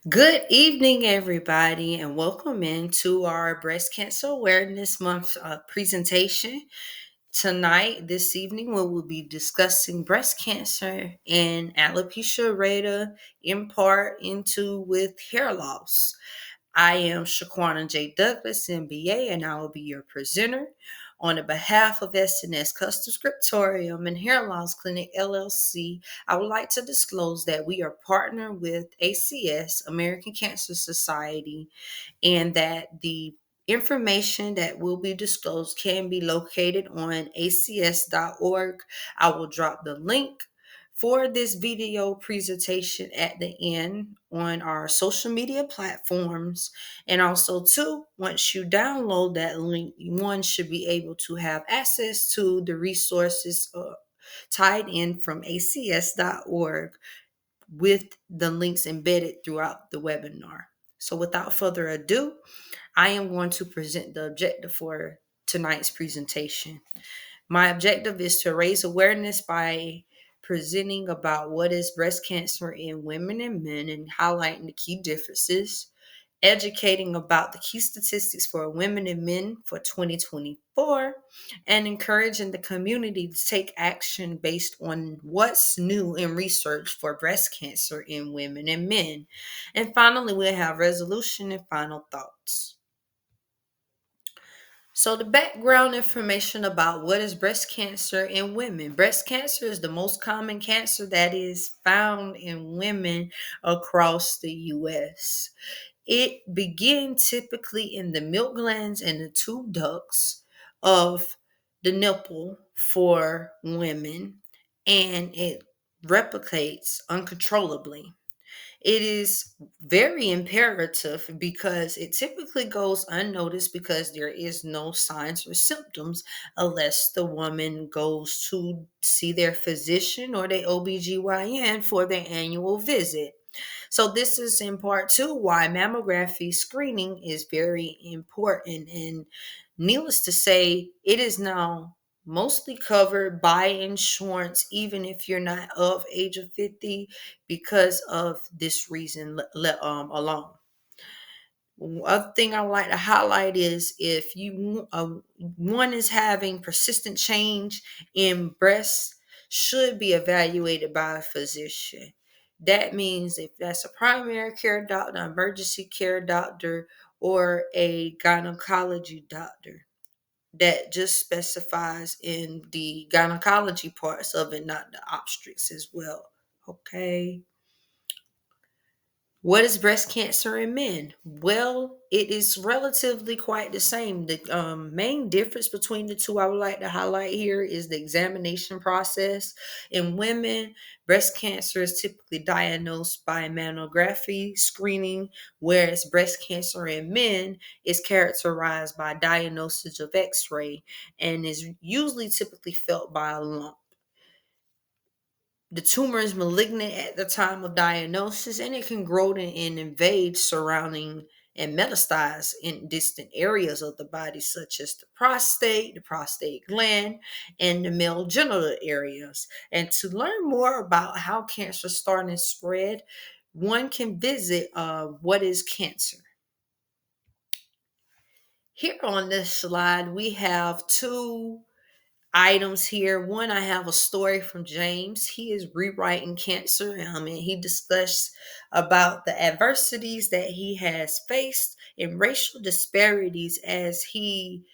Good evening, everybody, and welcome into our Breast Cancer Awareness Month presentation. Tonight, this evening, we will be discussing breast cancer and alopecia areata in part into with hair loss. I am Shaquana J. Douglas, MBA, and I will be your presenter. On the behalf of SNS Custom Scriptorium and Hair Loss Clinic LLC, I would like to disclose that we are partnered with ACS, American Cancer Society, and that the information that will be disclosed can be located on acs.org. I will drop the link for this video presentation at the end on our social media platforms. And also, too, once you download that link, one should be able to have access to the resources tied in from acs.org with the links embedded throughout the webinar. So without further ado, I am going to present the objective for tonight's presentation. My objective is to raise awareness by presenting about what is breast cancer in women and men and highlighting the key differences, educating about the key statistics for women and men for 2024, and encouraging the community to take action based on what's new in research for breast cancer in women and men. And finally, we'll have resolution and final thoughts. So, the background information about what is breast cancer in women. Breast cancer is the most common cancer that is found in women across the U.S. It begins typically in the milk glands and the tube ducts of the nipple for women, and it replicates uncontrollably. It is very imperative because it typically goes unnoticed because there is no signs or symptoms unless the woman goes to see their physician or their OBGYN for their annual visit. So this is in part two why mammography screening is very important. And needless to say, it is now mostly covered by insurance, even if you're not of age of 50, because of this reason alone. Other thing I would like to highlight is if one is having persistent change in breast, should be evaluated by a physician. That means if that's a primary care doctor, emergency care doctor, or a gynecology doctor that just specifies in the gynecology parts of it, not the obstetrics as well. Okay. What is breast cancer in men? Well, it is relatively quite the same. The main difference between the two I would like to highlight here is the examination process. In women, breast cancer is typically diagnosed by mammography screening, whereas breast cancer in men is characterized by diagnosis of x ray and is usually typically felt by a lump. The tumor is malignant at the time of diagnosis and it can grow and invade surrounding and metastasize in distant areas of the body, such as the prostate gland, and the male genital areas. And to learn more about how cancer starts and spread, one can visit What is Cancer? Here on this slide, we have two items here. One, I have a story from James. He is rewriting cancer. And he discussed about the adversities that he has faced and racial disparities as he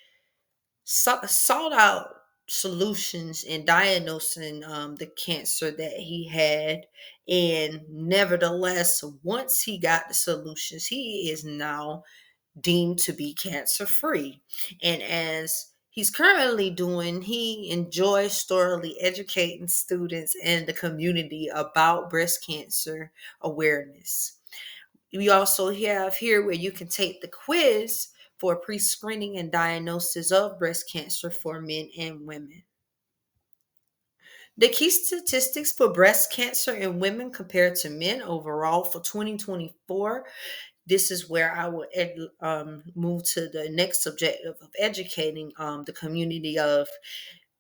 sought out solutions in diagnosing the cancer that he had. And nevertheless, once he got the solutions, he is now deemed to be cancer free. And as he's currently doing, he enjoys thoroughly educating students and the community about breast cancer awareness. We also have here where you can take the quiz for pre-screening and diagnosis of breast cancer for men and women. The key statistics for breast cancer in women compared to men overall for 2024. This is where I will move to the next objective of educating the community of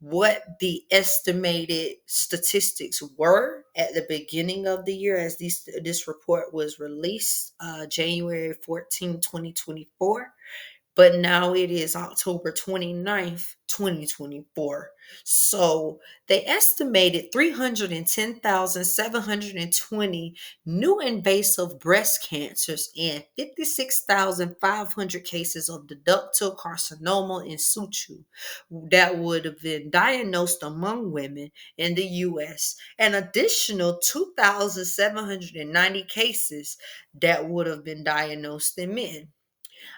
what the estimated statistics were at the beginning of the year as this report was released January 14, 2024, but now it is October 29th, 2024. So they estimated 310,720 new invasive breast cancers and 56,500 cases of ductal carcinoma in situ that would have been diagnosed among women in the US, an additional 2,790 cases that would have been diagnosed in men.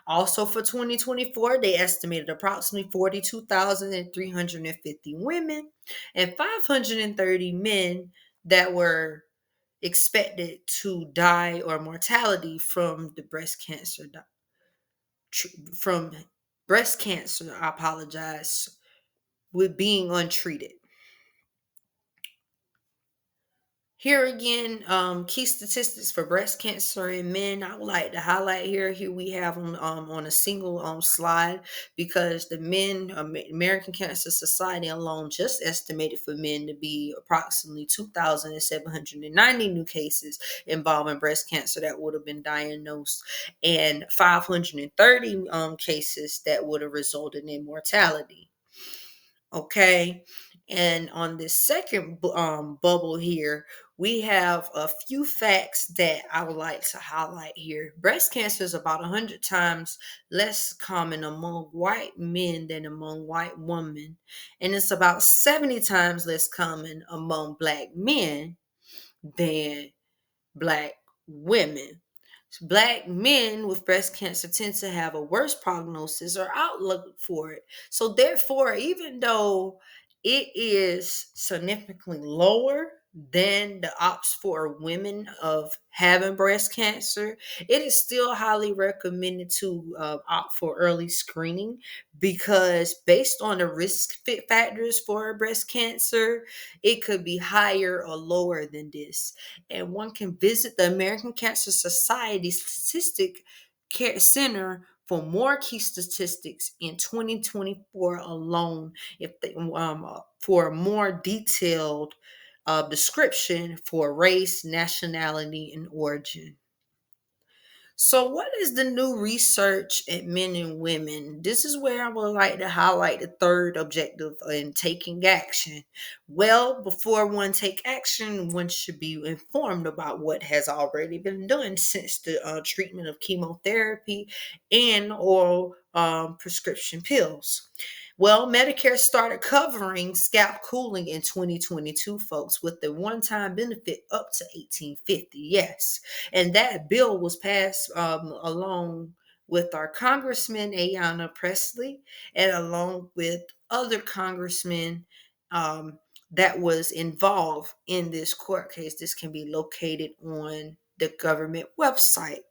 Also for 2024, they estimated approximately 42,350 women and 530 men that were expected to die or mortality from the breast cancer from breast cancer, I apologize, with being untreated. Here again, key statistics for breast cancer in men. I would like to highlight here. Here we have on a single slide because the men American Cancer Society alone just estimated for men to be approximately 2,790 new cases involving breast cancer that would have been diagnosed, and 530 cases that would have resulted in mortality. Okay. And on this second bubble here, we have a few facts that I would like to highlight here. Breast cancer is about 100 times less common among white men than among white women. And it's about 70 times less common among black men than black women. Black men with breast cancer tend to have a worse prognosis or outlook for it. So, therefore, even though it is significantly lower than the odds for women of having breast cancer, it is still highly recommended to opt for early screening because, based on the risk factors for breast cancer, it could be higher or lower than this. And one can visit the American Cancer Society Statistic Care Center for more key statistics in 2024 alone, if they, for a more detailed description for race, nationality, and origin. So, what is the new research at men and women? This is where I would like to highlight the third objective in taking action. Well, before one take action, one should be informed about what has already been done since the treatment of chemotherapy and oral prescription pills. Well, Medicare started covering scalp cooling in 2022, folks, with the one-time benefit up to 1850. Yes, and that bill was passed along with our Congressman Ayanna Presley and along with other congressmen that was involved in this court case. This can be located on the government website.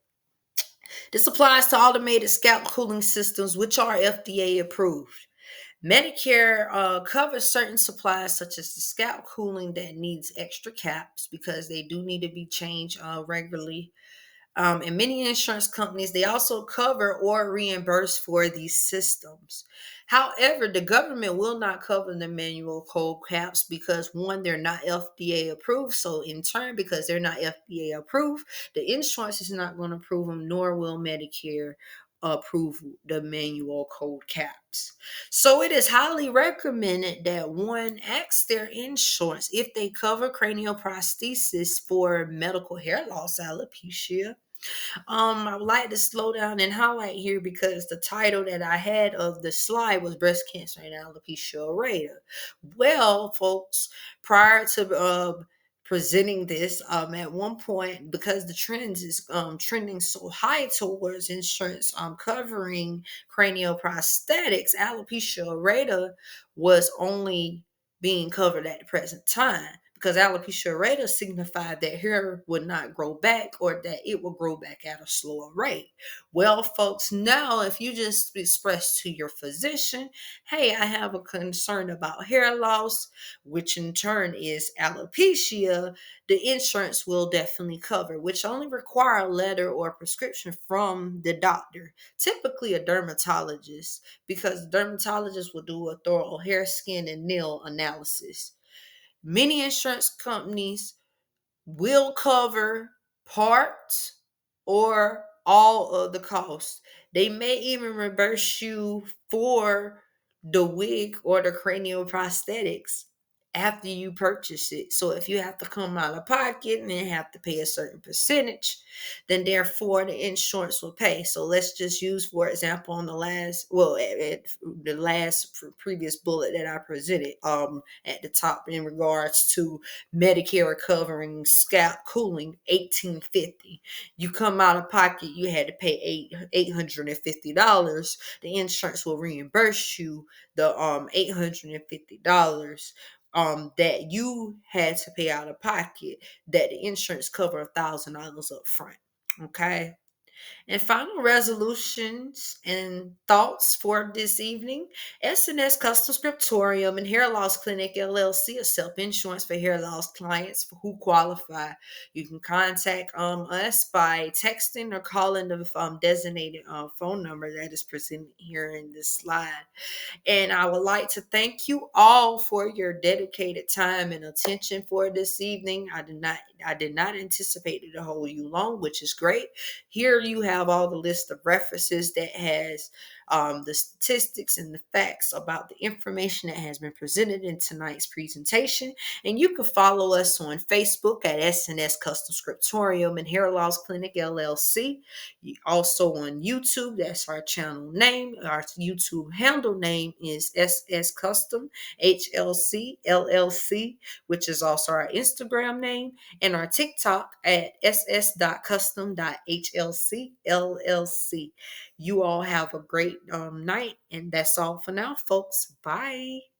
This applies to automated scalp cooling systems, which are FDA approved. Medicare covers certain supplies, such as the scalp cooling that needs extra caps because they do need to be changed regularly. And many insurance companies, they also cover or reimburse for these systems. However, the government will not cover the manual cold caps because one, they're not FDA approved. So in turn, because they're not FDA approved, the insurance is not going to approve them, nor will Medicare approve the manual cold caps. So it is highly recommended that one asks their insurance if they cover cranioprosthesis for medical hair loss, alopecia. I would like to slow down and highlight here because the title that I had of the slide was breast cancer and alopecia areata. Well, folks, prior to presenting this, at one point, because the trends is trending so high towards insurance covering cranioprosthetics, alopecia areata was only being covered at the present time because alopecia areata signified that hair would not grow back or that it will grow back at a slower rate. Well, folks, now if you just express to your physician, hey, I have a concern about hair loss, which in turn is alopecia, the insurance will definitely cover, which only require a letter or prescription from the doctor, typically a dermatologist, because the dermatologist will do a thorough hair, skin, and nail analysis. Many insurance companies will cover part or all of the costs. They may even reimburse you for the wig or the cranial prosthetics after you purchase it. So if you have to come out of pocket and then have to pay a certain percentage, then therefore the insurance will pay. So let's just use, for example, on the last, well, at the last previous bullet that I presented, at the top in regards to Medicare covering scalp cooling, $1,850. You come out of pocket, you had to pay $850. The insurance will reimburse you the $850 that you had to pay out of pocket, that the insurance cover $1,000 up front. Okay. And final resolutions and thoughts for this evening. SNS Custom Scriptorium and Hair Loss Clinic LLC is self-insurance for hair loss clients who qualify. You can contact us by texting or calling the designated phone number that is presented here in this slide. And I would like to thank you all for your dedicated time and attention for this evening. I did not anticipate it to hold you long, which is great. Here you have all the list of references that has the statistics and the facts about the information that has been presented in tonight's presentation. And you can follow us on Facebook at SNS Custom Scriptorium and Hair Loss Clinic LLC. Also on YouTube, that's our channel name. Our YouTube handle name is SS Custom HLC LLC, which is also our Instagram name, and our TikTok at ss.custom.hlc LLC. You all have a great night, and that's all for now, folks. Bye.